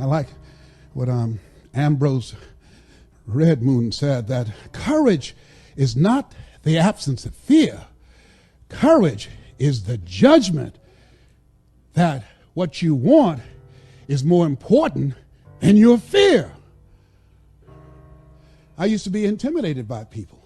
I like what Ambrose Redmoon said, that courage is not the absence of fear. Courage is the judgment that what you want is more important than your fear. I used to be intimidated by people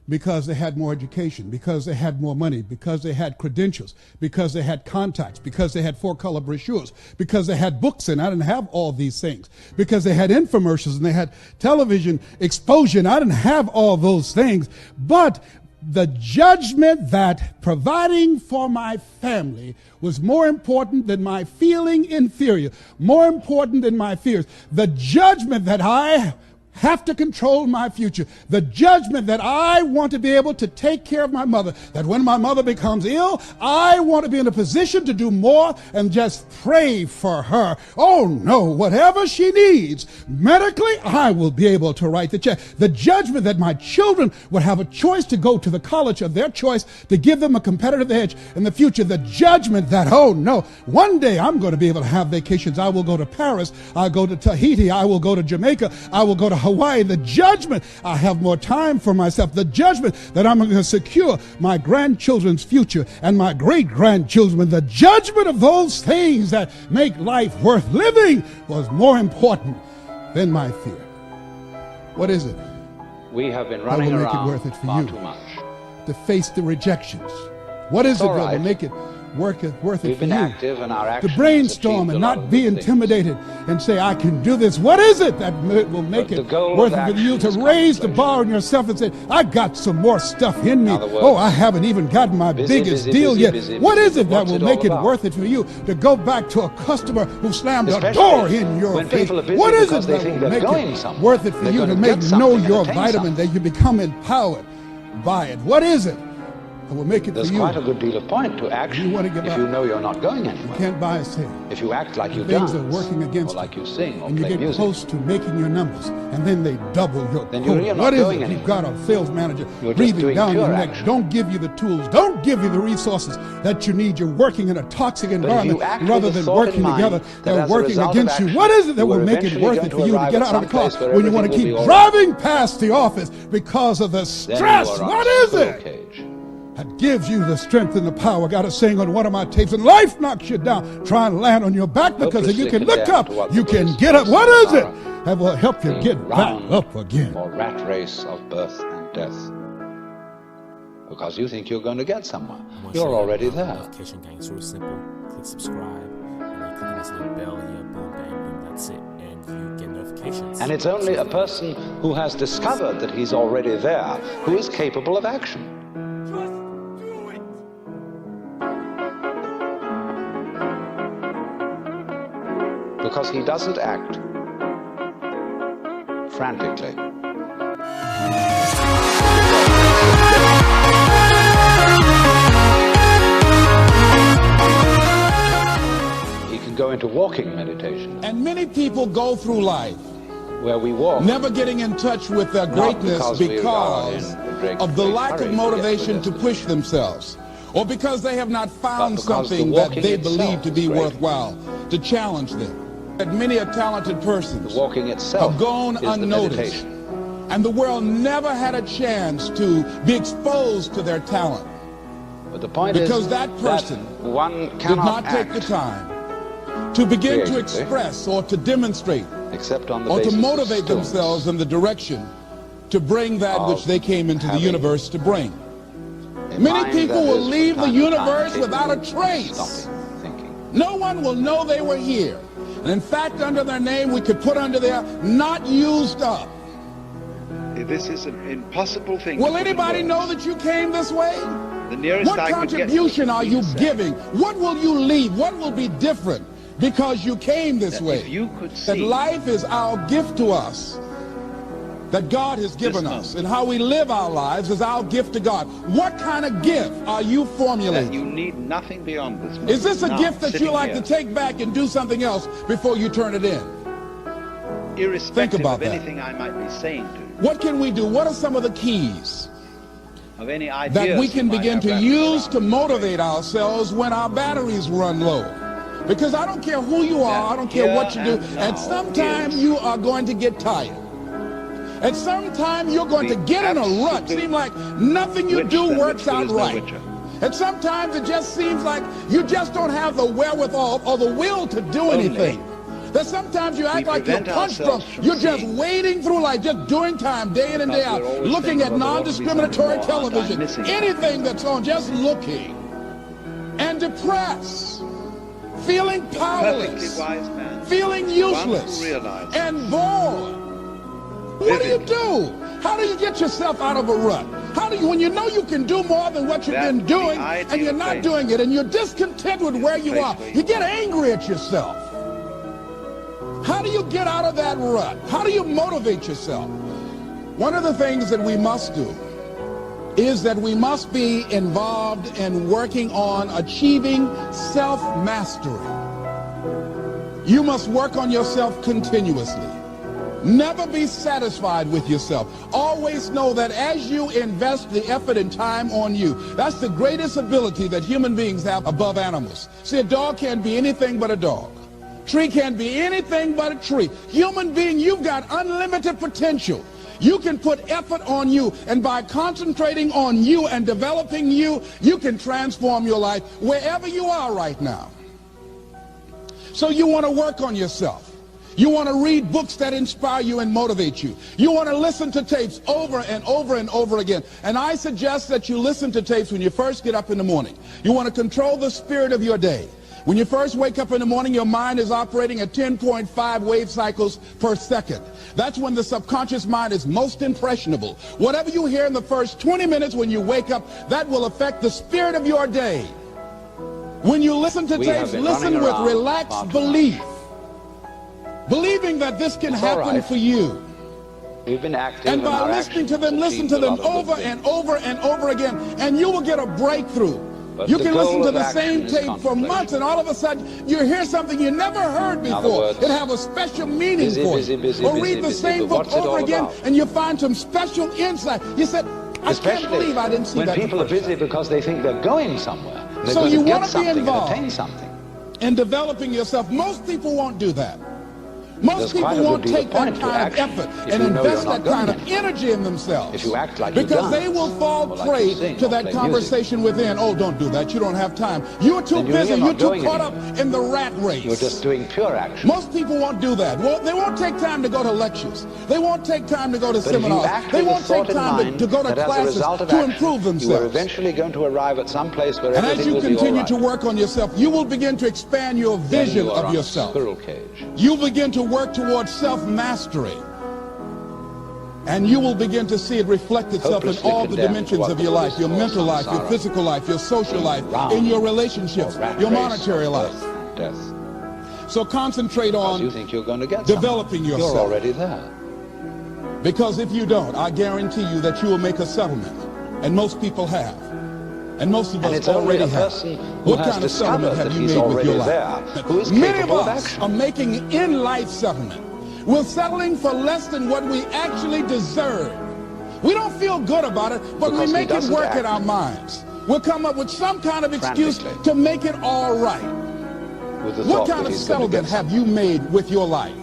because they had more education, because they had more money, because they had credentials, because they had contacts, because they had four-color brochures, because they had books, and I didn't have all these things, because they had infomercials and they had television exposure, and I didn't have all those things. But the judgment that providing for my family was more important than my feeling inferior, more important than my fears. The judgment that I have to control my future. The judgment that I want to be able to take care of my mother, that when my mother becomes ill, I want to be in a position to do more and just pray for her. Oh no, whatever she needs medically, I will be able to write the check. The judgment that my children would have a choice to go to the college of their choice to give them a competitive edge in the future. The judgment that, oh no, one day I'm going to be able to have vacations. I will go to Paris. I'll go to Tahiti. I will go to Jamaica. I will go to Hawaii. The judgment, I have more time for myself. The judgment that I'm going to secure my grandchildren's future and my great-grandchildren. The judgment of those things that make life worth living was more important than my fear. What is it? We have been running around that will make it worth it for far you too much. to face the rejections? What is it that will make it worth it We've for been you active in our to actions, brainstorm achieved and a lot not of be good things. intimidated and say, I can do this? What is it that will make But the it goal worth of it for you action to is raise the contemplation. bar on yourself and say, I got some more stuff in me. In other words, Oh, I haven't even gotten my busy, biggest busy, deal busy, yet. busy, What busy. is it that What's will it make all it about? worth it for you to go back to a customer who slammed a Especially door in your when face? people are busy What is it because they that think will they're make going it somewhere. worth it for They're you to gonna make get know something your and attain vitamin, something. that you become empowered by it? What is it that will make it There's for you? quite a good deal of point to action You want to give if up. you know you're not going You anywhere. can't buy a sale. If you act like you Things dance, are working against or like you. you sing, or And you play get music, close to making your numbers, and then they double your Then quota. you're not What is going it? You've anywhere. got a sales manager You're just breathing doing down your pure neck. action. Don't give you the tools. Don't give you the resources that you need. You're working in a toxic But if environment you act rather with the than thought working in mind together. that They're as a working result of against you. action, What is it that you will are make it eventually worth going it to for you to arrive get at out of the some car place where when you want to everything keep will be all right? driving past the office because of the then stress? you are on What a is squirrel it cage. that gives you the strength and the power? Got a saying on one of my tapes, and life knocks you down, try and land on your back, because if you can look up, you can get up. What is it that will help you The get back round up again? or rat race of birth and death. Because you think you're going to get somewhere. Once You're you already have the there. notification gang, it's real simple. Click subscribe, and then click on this little bell here, boom, bang, boom, that's it. And you get notifications. And it's only a person who has discovered that he's already there who is capable of action. Because he doesn't act frantically. He can go into walking meditation, And many people go through life where we walk. never getting in touch with their Not greatness because we are because in great of the lack hurry of to get to motivation this to push themselves, or because they have not found But because the something that walking they itself believe to be is great. worthwhile to challenge them. That many a talented persons Walking itself have gone is the unnoticed, meditation. and the world never had a chance to be exposed to their talent, But the point because is that person one did cannot not take act the time to begin to creatively. express or to demonstrate except on the or to basis of motivate stillness. themselves in the direction to bring that Of which they came into the having universe to bring. A Many mind people that will is leave from the time to time universe capable without a of trace. stopping, thinking. No one will know they were here. And in fact, under their name, we could put under there, not used up. This is an impossible thing. Will to put in anybody words. know that you came this way? The nearest What I could get contribution to are is you to say giving? What will you leave? What will be different because you came this that way? if you could That see life is our gift to us, that God has given This us, moment. and how we live our lives is our gift to God. What kind of gift are you that formulating? you need nothing beyond this moment. Is this a Now, gift that you sitting like here, to take back and do something else before you turn it in? irrespective Think about of that. anything I might be saying to you, What can we do? What are some of the keys of any ideas that we you can might begin have to rattling use around to in your brain? motivate ourselves when our batteries run low? Because I don't care who you are, I don't care what you do, and sometime you are going to get tired. And sometime you're going to get in a rut. Seem like nothing you do works out right. And sometimes it just seems like you just don't have the wherewithal or the will to do anything. That sometimes you act like you're punch drunk. You're just wading through life, just doing time day in and day out, looking at non-discriminatory television, anything that's on, just looking. And depressed, feeling powerless, feeling useless, and bored. What do you do? How do you get yourself out of a rut? How do you, when you know you can do more than what you've been doing and you're not doing it and you're discontent with where you are, you get angry at yourself. How do you get out of that rut? How do you motivate yourself? One of the things that we must do is that we must be involved in working on achieving self-mastery. You must work on yourself continuously. Never be satisfied with yourself. Always know that as you invest the effort and time on you, that's the greatest ability that human beings have above animals. See, a dog can't be anything but a dog. Tree can't be anything but a tree. Human being, you've got unlimited potential. You can put effort on you, and by concentrating on you and developing you, you can transform your life wherever you are right now. So you want to work on yourself. You want to read books that inspire you and motivate you. You want to listen to tapes over and over and over again. And I suggest that you listen to tapes when you first get up in the morning. You want to control the spirit of your day. When you first wake up in the morning, your mind is operating at 10.5 wave cycles per second. That's when the subconscious mind is most impressionable. Whatever you hear in the first 20 minutes when you wake up, that will affect the spirit of your day. When you listen to tapes, listen with relaxed belief. Believing that this can happen for you. We've been active, and by listening to them, listen to them over and over and over again, and you will get a breakthrough. You can listen to the same tape for months, and all of a sudden you hear something you never heard before. It have a special meaning for you. Or read the same book over again, and you find some special insight. You said, I can't believe I didn't see that. When people are busy because they think they're going somewhere. So you want to be involved in developing yourself. Most people won't do that. Most people won't take that kind of effort and invest that kind of energy in themselves. If you act like because they will fall prey to that conversation within. Oh, don't do that. You don't have time. You're too busy. You're too caught up in the rat race. You're just doing pure action. Most people won't do that. Well, they won't take time to go to lectures. They won't take time to go to seminars. They won't take time to go to classes to improve themselves. You are eventually going to arrive at some place where and as you continue to work on yourself, you will begin to expand your vision of yourself. You'll begin to work towards self-mastery, and you will begin to see it reflect itself in all the dimensions of your life, your mental life, your physical life, your social life, in your relationships, your monetary life. So concentrate on developing yourself. You're already there. Because if you don't, I guarantee you that you will make a settlement, and most people have. And most of us already have. What kind of settlement have you made with your life? Many of us are making in-life settlement. We're settling for less than what we actually deserve. We don't feel good about it, but we make it work in our minds. We'll come up with some kind of excuse to make it all right. What kind of settlement have you made with your life?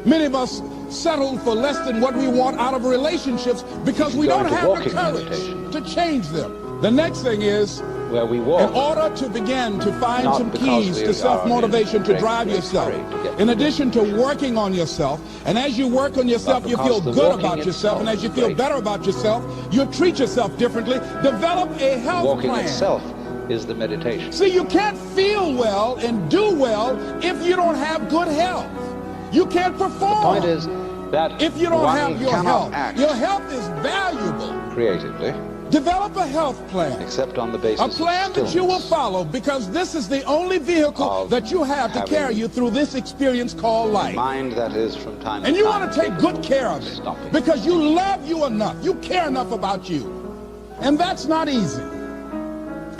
Many of us settle for less than what we want out of relationships because we don't have the courage to change them. The next thing is, where we walk, in order to begin to find some keys to self-motivation to drive yourself, in addition to working on yourself, and as you work on yourself, you feel good about yourself, and as you feel better about yourself, you treat yourself differently. Develop a health plan. Walking itself is the meditation. See, you can't feel well and do well if you don't have good health. You can't perform. The point is that if you don't have your health, your health is valuable. Creatively. Develop a health plan. Except on the basis a plan that you will follow, because this is the only vehicle that you have to carry you through this experience called life. Mind that is from time to time. And you want to take good care of it because you love you enough. You care enough about you. And that's not easy.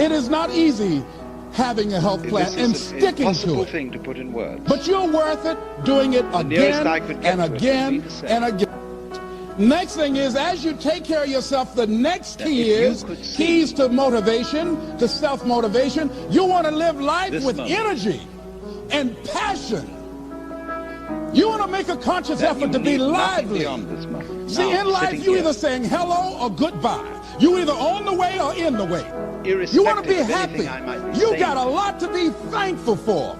It is not easy having a health plan and sticking to it. Thing to put in words. But you're worth it doing it again and again and again. Next thing is, as you take care of yourself, the next key is keys to motivation, to self-motivation. You want to live life with energy. and passion. You want to make a conscious Then effort you to be need nothing lively. beyond this moment. See, Now, in life, sitting you here, either saying hello or goodbye. You either on the way or in the way. irrespective You want to be of anything happy. I might be You saying got to a you, lot to be thankful for.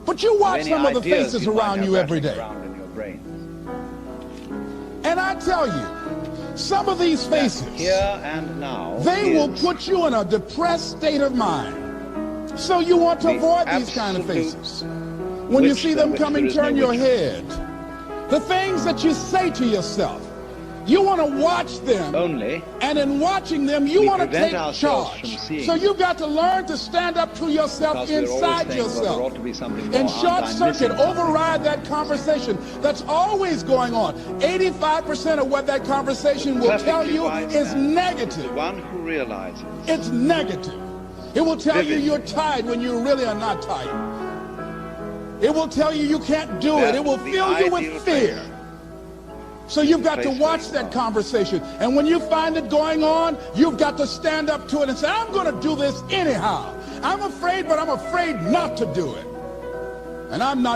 But you watch any some of the ideas faces you might around have you every rattling day. around in your brain. And I tell you, some of these faces, Here and now, they will is put you in a depressed state of mind. So you want to The avoid these kind of absolute faces. When you which see than them which coming, there is no turn your which. head. The things that you say to yourself, you want to watch them. only And in watching them, you we want to prevent take ourselves charge. from seeing So you've got to learn to stand up to yourself because we're always inside saying, well, there ought yourself. to be something more. And Aren't short I circuit, missing override that conversation that's always going on. 85% of what that conversation will Perfectly tell you wise is man. negative. The one who realizes It's negative. It will tell you Vividly. you're tired when you really are not tired. It will tell you you can't do it. that It will the fill you with ideal fear. place So you've got to place watch where you that are. conversation. And when you find it going on, you've got to stand up to it and say, I'm going to do this anyhow. I'm afraid, but I'm afraid not to do it. And I'm not